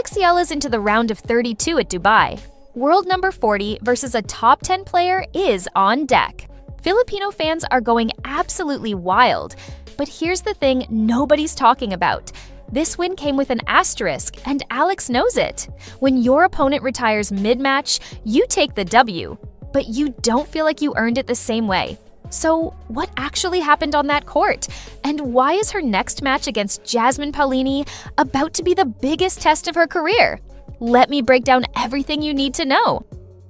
Eala's into the round of 32 at Dubai. World number 40 versus a top 10 player is on deck. Filipino fans are going absolutely wild. But here's the thing nobody's talking about. This win came with an asterisk, and Alex knows it. When your opponent retires mid-match, you take the W. But you don't feel like you earned it the same way. So, what actually happened on that court? And why is her next match against Jasmine Paolini about to be the biggest test of her career? Let me break down everything you need to know.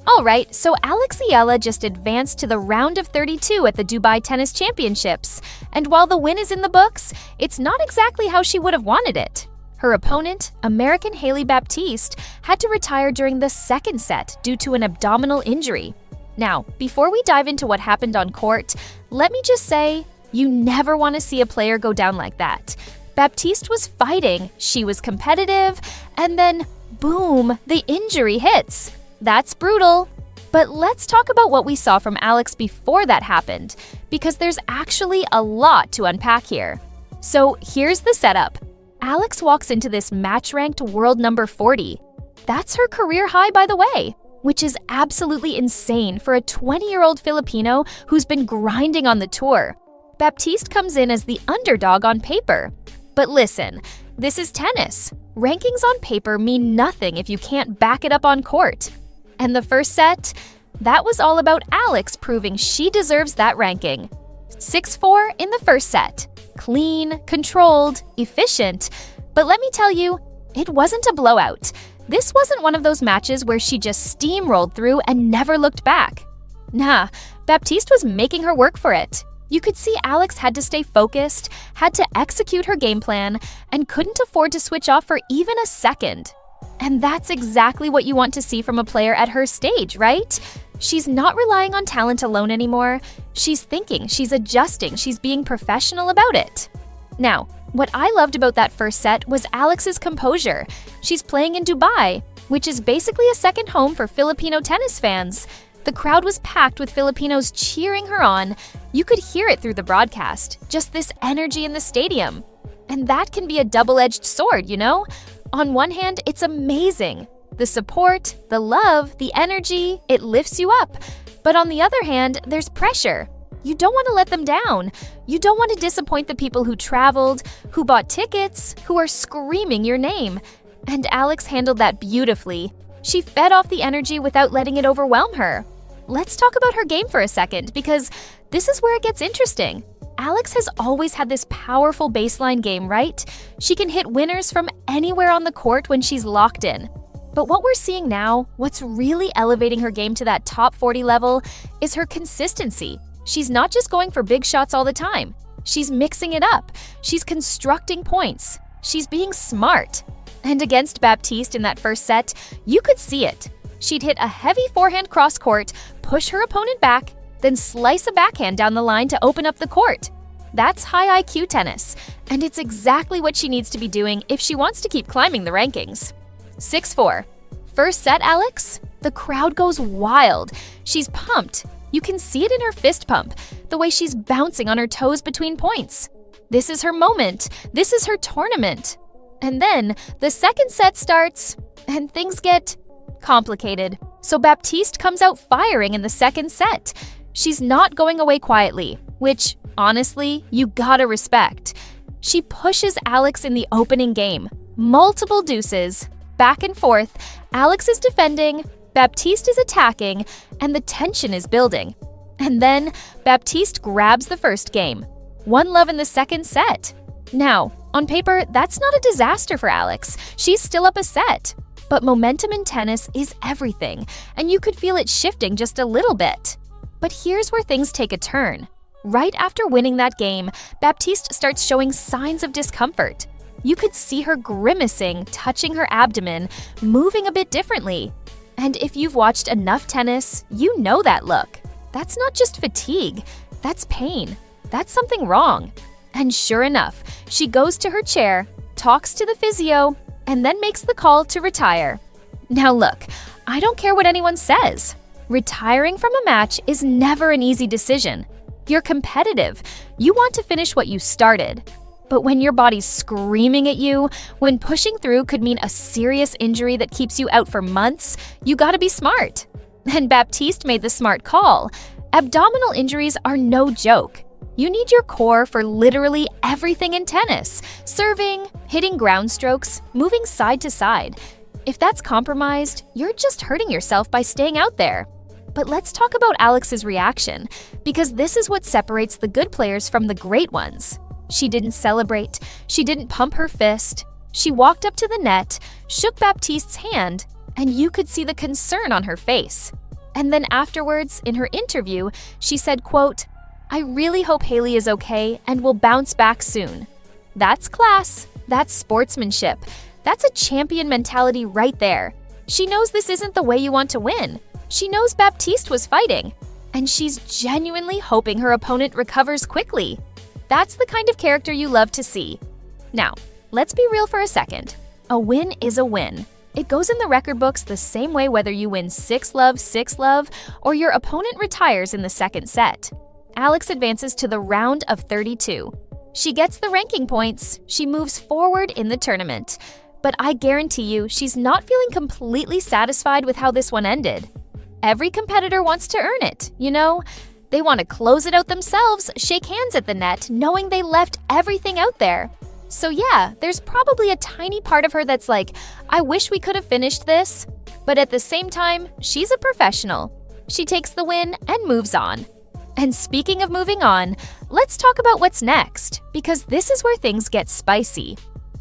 Alright, so Eala just advanced to the round of 32 at the Dubai Tennis Championships. And while the win is in the books, it's not exactly how she would have wanted it. Her opponent, American Hailey Baptiste, had to retire during the second set due to an abdominal injury. Now, before we dive into what happened on court, let me just say, you never want to see a player go down like that. Baptiste was fighting, she was competitive, and then, boom, the injury hits. That's brutal. But let's talk about what we saw from Alex before that happened, because there's actually a lot to unpack here. So here's the setup. Alex walks into this match-ranked world number 40. That's her career high, by the way, which is absolutely insane for a 20-year-old Filipino who's been grinding on the tour. Baptiste comes in as the underdog on paper. But listen, this is tennis. Rankings on paper mean nothing if you can't back it up on court. And the first set? That was all about Alex proving she deserves that ranking. 6-4 in the first set. Clean, controlled, efficient. But let me tell you, it wasn't a blowout. This wasn't one of those matches where she just steamrolled through and never looked back. Nah, Baptiste was making her work for it. You could see Alex had to stay focused, had to execute her game plan, and couldn't afford to switch off for even a second. And that's exactly what you want to see from a player at her stage, right? She's not relying on talent alone anymore. She's thinking, she's adjusting, she's being professional about it. Now, what I loved about that first set was Alex's composure. She's playing in Dubai, which is basically a second home for Filipino tennis fans. The crowd was packed with Filipinos cheering her on. You could hear it through the broadcast, just this energy in the stadium. And that can be a double-edged sword, you know? On one hand, it's amazing. The support, the love, the energy, it lifts you up. But on the other hand, there's pressure. You don't want to let them down. You don't want to disappoint the people who traveled, who bought tickets, who are screaming your name. And Alex handled that beautifully. She fed off the energy without letting it overwhelm her. Let's talk about her game for a second, because this is where it gets interesting. Alex has always had this powerful baseline game, right? She can hit winners from anywhere on the court when she's locked in. But what we're seeing now, what's really elevating her game to that top 40 level, is her consistency. She's not just going for big shots all the time. She's mixing it up. She's constructing points. She's being smart. And against Baptiste in that first set, you could see it. She'd hit a heavy forehand cross-court, push her opponent back, then slice a backhand down the line to open up the court. That's high IQ tennis, and it's exactly what she needs to be doing if she wants to keep climbing the rankings. 6-4. First set, Alex? The crowd goes wild. She's pumped. You can see it in her fist pump, the way she's bouncing on her toes between points. This is her moment. This is her tournament. And then the second set starts, and things get complicated. So Baptiste comes out firing in the second set. She's not going away quietly, which, honestly, you gotta respect. She pushes Alex in the opening game. Multiple deuces. Back and forth, Alex is defending, Baptiste is attacking, and the tension is building. And then, Baptiste grabs the first game. 1-love in the second set. Now, on paper, that's not a disaster for Alex. She's still up a set. But momentum in tennis is everything, and you could feel it shifting just a little bit. But here's where things take a turn. Right after winning that game, Baptiste starts showing signs of discomfort. You could see her grimacing, touching her abdomen, moving a bit differently. And if you've watched enough tennis, you know that look. That's not just fatigue, that's pain. That's something wrong. And sure enough, she goes to her chair, talks to the physio, and then makes the call to retire. Now look, I don't care what anyone says. Retiring from a match is never an easy decision. You're competitive. You want to finish what you started. But when your body's screaming at you, when pushing through could mean a serious injury that keeps you out for months, you gotta be smart. And Baptiste made the smart call. Abdominal injuries are no joke. You need your core for literally everything in tennis: serving, hitting ground strokes, moving side to side. If that's compromised, you're just hurting yourself by staying out there. But let's talk about Alex's reaction, because this is what separates the good players from the great ones. She didn't celebrate. She didn't pump her fist. She walked up to the net, shook Baptiste's hand, and you could see the concern on her face. And then afterwards, in her interview, she said, quote, "I really hope Hailey is okay and will bounce back soon." That's class. That's sportsmanship. That's a champion mentality right there. She knows this isn't the way you want to win. She knows Baptiste was fighting, and she's genuinely hoping her opponent recovers quickly. That's the kind of character you love to see. Now, let's be real for a second. A win is a win. It goes in the record books the same way whether you win 6-love, or your opponent retires in the second set. Alex advances to the round of 32. She gets the ranking points. She moves forward in the tournament. But I guarantee you, she's not feeling completely satisfied with how this one ended. Every competitor wants to earn it, you know? They want to close it out themselves, shake hands at the net, knowing they left everything out there. So yeah, there's probably a tiny part of her that's like, I wish we could have finished this. But at the same time, she's a professional. She takes the win and moves on. And speaking of moving on, let's talk about what's next, because this is where things get spicy.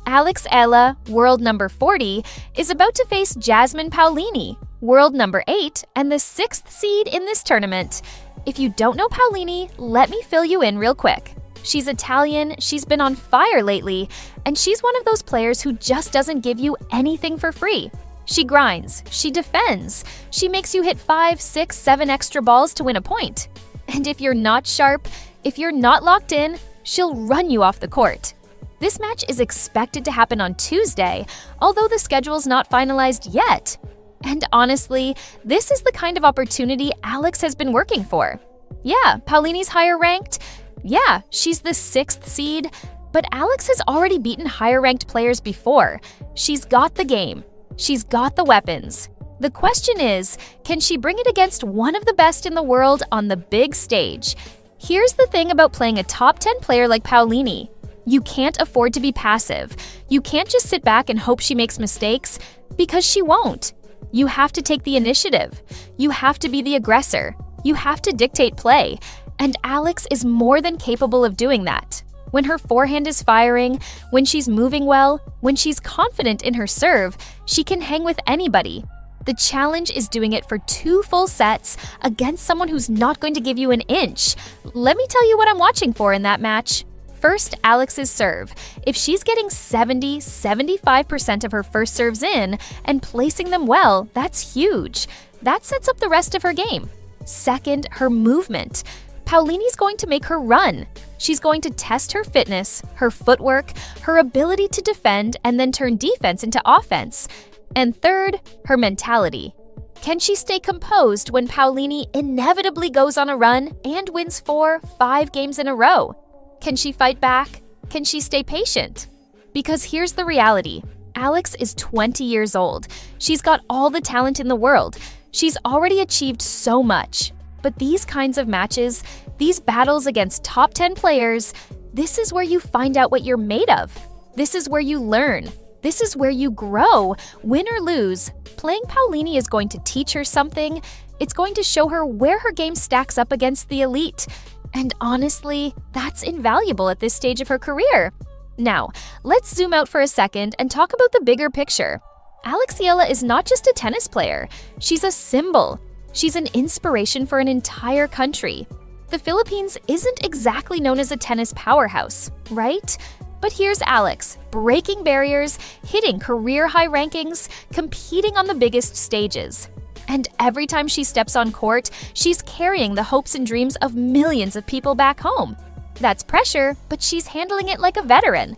Eala, world number 40, is about to face Jasmine Paolini, world number 8, and the 6th seed in this tournament. If you don't know Paolini, let me fill you in real quick. She's Italian, she's been on fire lately, and she's one of those players who just doesn't give you anything for free. She grinds, she defends, she makes you hit 5, 6, 7 extra balls to win a point. And if you're not sharp, if you're not locked in, she'll run you off the court. This match is expected to happen on Tuesday, although the schedule's not finalized yet. And honestly, this is the kind of opportunity Alex has been working for. Yeah, Paolini's higher ranked. Yeah, she's the 6th seed. But Alex has already beaten higher ranked players before. She's got the game. She's got the weapons. The question is, can she bring it against one of the best in the world on the big stage? Here's the thing about playing a top 10 player like Paolini. You can't afford to be passive. You can't just sit back and hope she makes mistakes, because she won't. You have to take the initiative. You have to be the aggressor. You have to dictate play. And Alex is more than capable of doing that. When her forehand is firing, when she's moving well, when she's confident in her serve, she can hang with anybody. The challenge is doing it for 2 full sets against someone who's not going to give you an inch. Let me tell you what I'm watching for in that match. First, Alex's serve. If she's getting 70-75% of her first serves in and placing them well, that's huge. That sets up the rest of her game. Second, her movement. Paolini's going to make her run. She's going to test her fitness, her footwork, her ability to defend and then turn defense into offense. And third, her mentality. Can she stay composed when Paolini inevitably goes on a run and wins 4-5 games in a row? Can she fight back? Can she stay patient? Because here's the reality. Alex is 20 years old. She's got all the talent in the world. She's already achieved so much. But these kinds of matches, these battles against top 10 players, this is where you find out what you're made of. This is where you learn. This is where you grow. Win or lose, playing Paolini is going to teach her something. It's going to show her where her game stacks up against the elite. And honestly, that's invaluable at this stage of her career. Now, let's zoom out for a second and talk about the bigger picture. Eala is not just a tennis player. She's a symbol. She's an inspiration for an entire country. The Philippines isn't exactly known as a tennis powerhouse, right? But here's Alex, breaking barriers, hitting career-high rankings, competing on the biggest stages. And every time she steps on court, she's carrying the hopes and dreams of millions of people back home. That's pressure, but she's handling it like a veteran.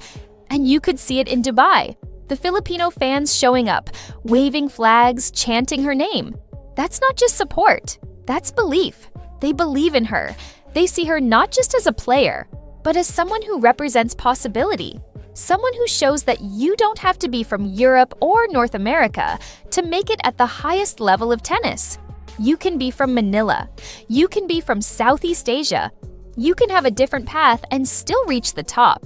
And you could see it in Dubai. The Filipino fans showing up, waving flags, chanting her name. That's not just support, that's belief. They believe in her. They see her not just as a player, but as someone who represents possibility. Someone who shows that you don't have to be from Europe or North America to make it at the highest level of tennis. You can be from Manila. You can be from Southeast Asia. You can have a different path and still reach the top.